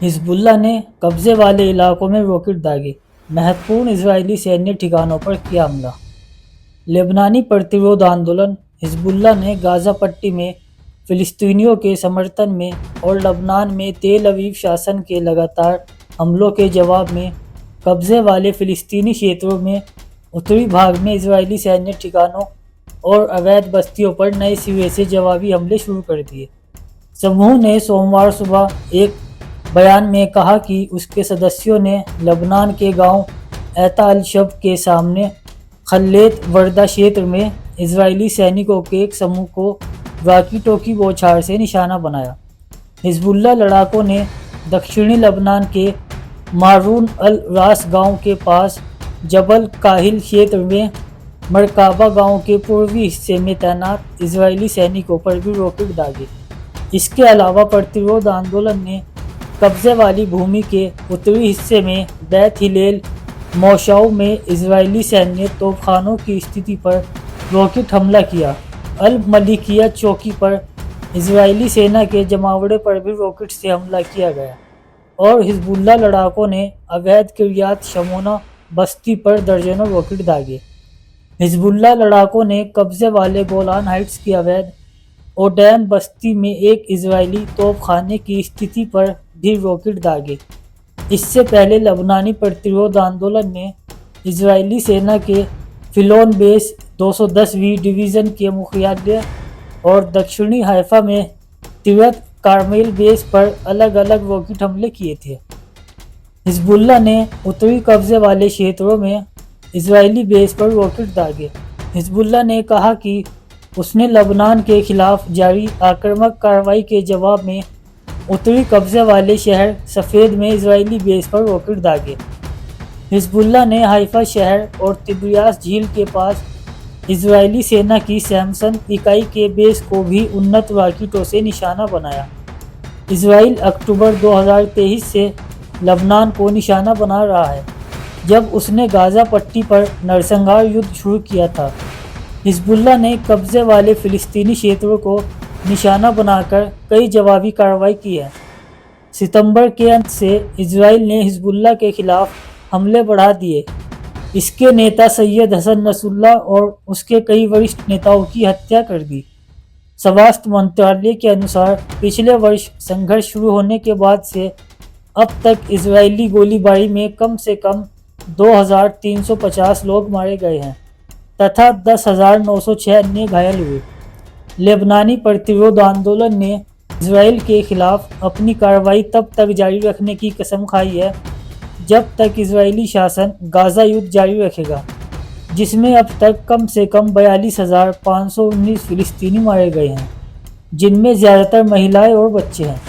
Hezbollah ने कब्जे वाले इलाकों में रॉकेट दागे, महत्वपूर्ण इजरायली सैन्य ठिकानों पर किया हमला। लेबनानी प्रतिरोध आंदोलन हिजबुल्लाह ने गाज़ा पट्टी में फ़िलिस्तीनियों के समर्थन में और लबनान में तेल अवीव शासन के लगातार हमलों के जवाब में कब्जे वाले फ़िलिस्तीनी क्षेत्रों में उत्तरी भाग में इजरायली सैन्य ठिकानों और अवैध बस्तियों पर नए सिरे से जवाबी हमले शुरू कर दिए। समूह ने सोमवार सुबह एक बयान में कहा कि उसके सदस्यों ने लबनान के गांव ऐता अल-शब के सामने खल्लेत वर्दा क्षेत्र में इजरायली सैनिकों के एक समूह को वाकी-टॉकी बौछार से निशाना बनाया। हिजबुल्लाह लड़ाकों ने दक्षिणी लबनान के मारून अल रास गांव के पास जबल काहिल क्षेत्र में मरकाबा गांव के पूर्वी हिस्से में तैनात इजरायली सैनिकों पर भी रॉकेट दागे। इसके अलावा प्रतिरोध आंदोलन ने कब्जे वाली भूमि के उत्तरी हिस्से में बैत हिलेल मौशाऊ में इजरायली सैन्य तोपखानों की स्थिति पर रॉकेट हमला किया। अल मलिकिया चौकी पर इजरायली सेना के जमावड़े पर भी रॉकेट से हमला किया गया और हिजबुल्लाह लड़ाकों ने अवैध किर्यात शमोना बस्ती पर दर्जनों रॉकेट दागे। हिजबुल्लाह लड़ाकों ने कब्जे वाले गोलान हाइट्स की अवैध ओडैन बस्ती में एक इजरायली तोपखाने की स्थिति पर भी रॉकेट दागे। इससे पहले लबनानी प्रतिरोध आंदोलन ने इजरायली सेना के फिलोन बेस 210वीं डिवीज़न के मुख्यालय और दक्षिणी हाइफा में तिरत कार्मेल बेस पर अलग अलग रॉकेट हमले किए थे। हिजबुल्लाह ने उत्तरी कब्जे वाले क्षेत्रों में इजरायली बेस पर रॉकेट दागे। हिजबुल्लाह ने कहा कि उसने लबनान के खिलाफ जारी आक्रामक कार्रवाई के जवाब में उत्तरी कब्जे वाले शहर सफ़ेद में इजरायली बेस पर रॉकेट दागे। हिजबुल्लाह ने हाइफा शहर और तिब्रियास झील के पास इजरायली सेना की सैमसन इकाई के बेस को भी उन्नत रॉकेटों से निशाना बनाया। इजराइल अक्टूबर 2023 से लबनान को निशाना बना रहा है, जब उसने गाज़ा पट्टी पर नरसंहार युद्ध शुरू किया था। हिजबुल्लाह ने कब्जे वाले फ़िलिस्तीनी क्षेत्रों को निशाना बनाकर कई जवाबी कार्रवाई की है। सितंबर के अंत से इजराइल ने हिजबुल्लाह के खिलाफ हमले बढ़ा दिए। इसके नेता सैयद हसन नसरुल्लाह और उसके कई वरिष्ठ नेताओं की हत्या कर दी। स्वास्थ्य मंत्रालय के अनुसार पिछले वर्ष संघर्ष शुरू होने के बाद से अब तक इजरायली गोलीबारी में कम से कम 2,350 लोग मारे गए हैं तथा 10,906 अन्य घायल हुए। लेबनानी प्रतिरोध आंदोलन ने इजराइल के खिलाफ अपनी कार्रवाई तब तक जारी रखने की कसम खाई है जब तक इजरायली शासन गाज़ा युद्ध जारी रखेगा, जिसमें अब तक कम से कम 42,519 फ़िलिस्तीनी मारे गए हैं, जिनमें ज़्यादातर महिलाएं और बच्चे हैं।